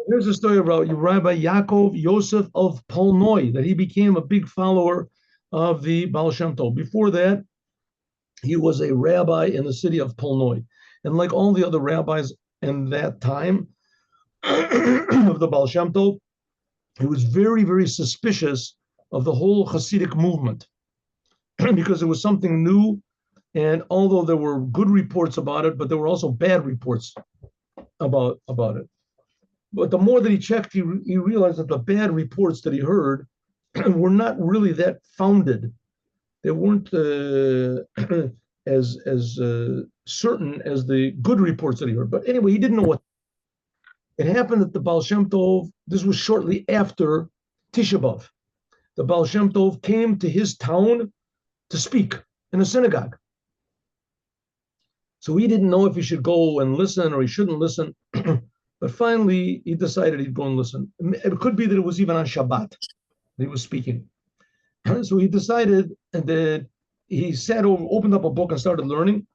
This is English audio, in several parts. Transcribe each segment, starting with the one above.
Here's a story about Rabbi Yaakov Yosef of Polnoi, that he became a big follower of the Baal Shem Tov. Before that, he was a rabbi in the city of Polnoi. And like all the other rabbis in that time of the Baal Shem Tov, he was very, very suspicious of the whole Chassidic movement because it was something new. And although there were good reports about it, but there were also bad reports about it. But the more that he checked, he realized that the bad reports that he heard were not really that founded. They weren't as certain as the good reports that he heard. But anyway, he didn't know what. It happened that the Baal Shem Tov, this was shortly after Tisha B'Av. The Baal Shem Tov came to his town to speak in a synagogue. So he didn't know if he should go and listen or he shouldn't listen. But finally, he decided he'd go and listen. It could be that it was even on Shabbat that he was speaking. So he decided that he sat over, opened up a book and started learning.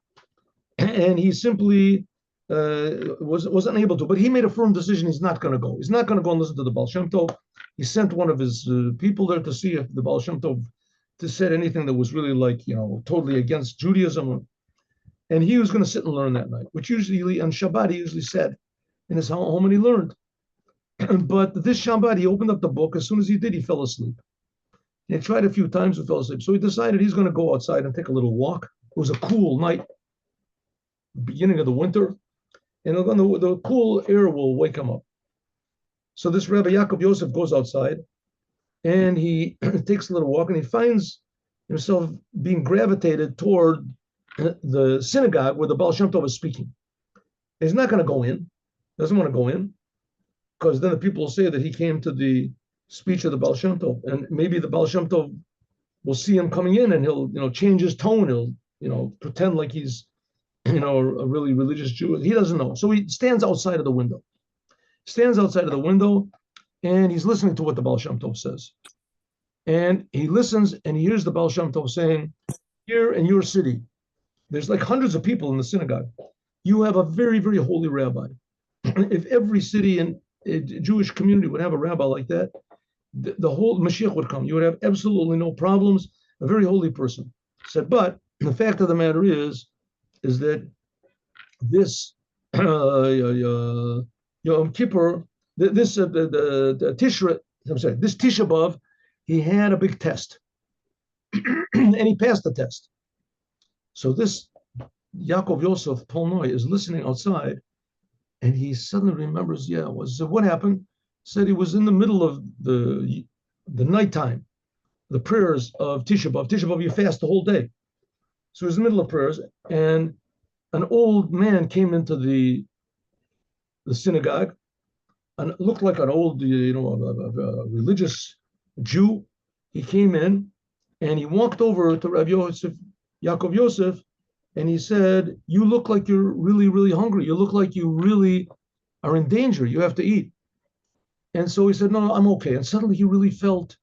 And he simply was unable to. But he made a firm decision he's not going to go. He's not going to go and listen to the Baal Shem Tov. He sent one of his people there to see if the Baal Shem Tov said anything that was really like, totally against Judaism. And he was going to sit and learn that night, which usually on Shabbat, he usually said in his home, and he learned. But this Shabbat, he opened up the book. As soon as he did, he fell asleep. He tried a few times and fell asleep. So he decided he's going to go outside and take a little walk. It was a cool night, beginning of the winter, and the cool air will wake him up. So this Rabbi Yaakov Yosef goes outside, and he takes a little walk, and he finds himself being gravitated toward the synagogue where the Baal Shem Tov is speaking. He's not going to go in. Doesn't want to go in, because then the people will say that he came to the speech of the Baal Shem Tov, and maybe the Baal Shem Tov will see him coming in, and he'll, change his tone. He'll, pretend like he's, a really religious Jew. He doesn't know, so he stands outside of the window. And he's listening to what the Baal Shem Tov says, and he listens, and he hears the Baal Shem Tov saying, "Here in your city, there's like hundreds of people in the synagogue. You have a very, very holy rabbi. If every city and Jewish community would have a rabbi like that, the whole Mashiach would come. You would have absolutely no problems. A very holy person." Said, but the fact of the matter is that this Yom Kippur, this Tisha B'Av, he had a big test, and he passed the test. So this Yaakov Yosef Polnoi is listening outside, and he suddenly remembers, what happened? Said he was in the middle of the nighttime, the prayers of Tisha B'Av. Tisha B'Av, you fast the whole day. So he was in the middle of prayers, and an old man came into the synagogue, and it looked like an old, a religious Jew. He came in, and he walked over to Rabbi Yaakov Yosef, and he said, "You look like you're really, really hungry. You look like you really are in danger. You have to eat." And so he said, "No, I'm okay." And suddenly he really felt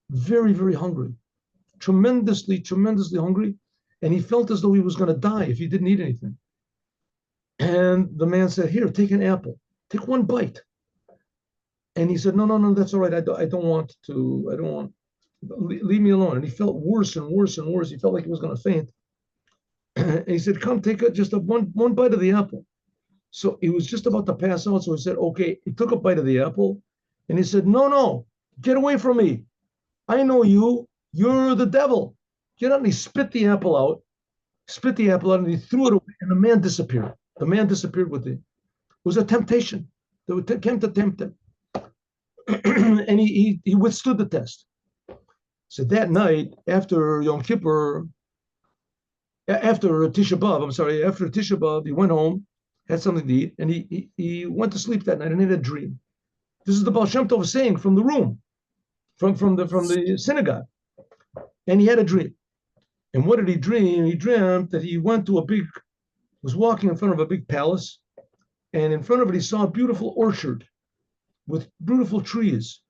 very, very hungry, tremendously, tremendously hungry. And he felt as though he was going to die if he didn't eat anything. And the man said, "Here, take an apple. Take one bite." And he said, No, that's all right. I don't want. Leave me alone. And he felt worse and worse and worse. He felt like he was going to faint. And he said, "Come, take just one bite of the apple." So he was just about to pass out. So he said, "Okay." He took a bite of the apple, and he said, No, get away from me. I know you. You're the devil. Get out. And he spit the apple out, and he threw it away, and the man disappeared. The man disappeared with it. It was a temptation that came to tempt him. And he withstood the test. So that night, after Yom Kippur, after Tisha B'Av, he went home, had something to eat, and he went to sleep that night and had a dream. This is the Baal Shem Tov saying from the room, from the synagogue. And he had a dream. And what did he dream? He dreamt that he was walking in front of a big palace, and in front of it he saw a beautiful orchard with beautiful trees,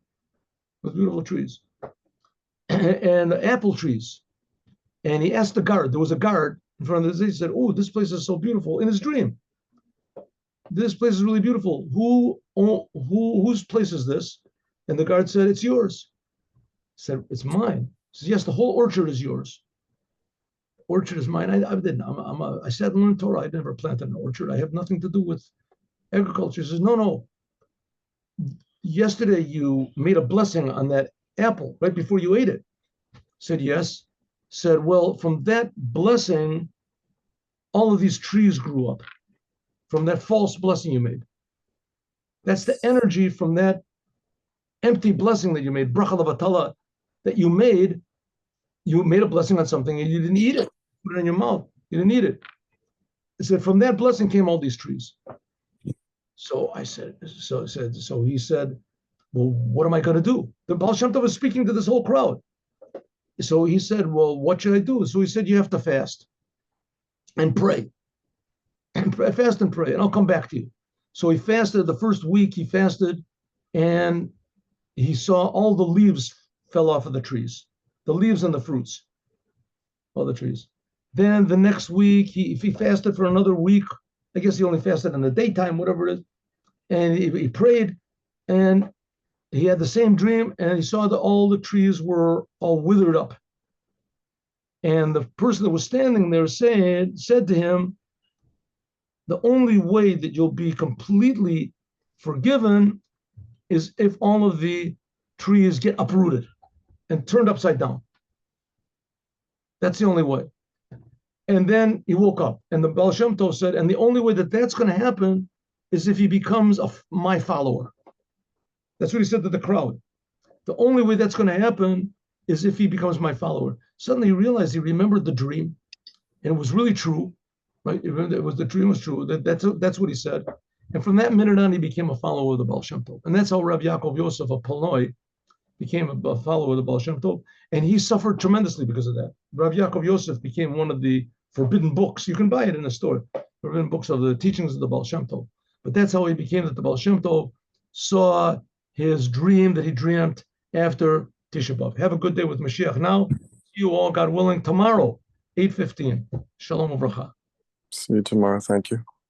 and apple trees. And he asked the guard, there was a guard in front of this, he said, "Oh, this place is so beautiful," in his dream. this place is really beautiful. Whose place is this? And the guard said, it's yours. I said, it's mine. He says, yes, the whole orchard is yours. Orchard is mine. I sat and learned Torah. I never planted an orchard. I have nothing to do with agriculture. He says, no. Yesterday you made a blessing on that apple right before you ate it. I said, yes. Said, well, from that blessing, all of these trees grew up. From that false blessing you made. That's the energy from that empty blessing that you made, bracha levatala, that you made a blessing on something and you didn't eat it. Put it in your mouth. You didn't eat it. It said, from that blessing came all these trees. So he said, well, what am I going to do? The Baal Shem Tov was speaking to this whole crowd. So he said, well, what should I do? So he said, you have to fast and pray. And fast and pray, and I'll come back to you. So he fasted. The first week he fasted, and he saw all the leaves fell off of the trees, the leaves and the fruits, all the trees. Then the next week, if he fasted for another week, I guess he only fasted in the daytime, whatever it is, and he prayed, and he had the same dream, and he saw that all the trees were all withered up. And the person that was standing there said to him, the only way that you'll be completely forgiven is if all of the trees get uprooted and turned upside down. That's the only way. And then he woke up, and the Baal Shem Tov said, and the only way that that's going to happen is if he becomes my follower. That's what he said to the crowd. The only way that's going to happen is if he becomes my follower. Suddenly he realized, he remembered the dream, and it was really true. Right? The dream was true. That's what he said. And from that minute on, he became a follower of the Baal Shem Tov. And that's how Rabbi Yaakov Yosef of Polnoy became a follower of the Baal Shem Tov. And he suffered tremendously because of that. Rabbi Yaakov Yosef became one of the forbidden books. You can buy it in a store. Forbidden books of the teachings of the Baal Shem Tov. But that's how he became, that the Baal Shem Tov saw his dream that he dreamt after Tisha B'Av. Have a good day with Mashiach. Now, see you all, God willing, tomorrow, 8:15. Shalom uvracha. See you tomorrow. Thank you.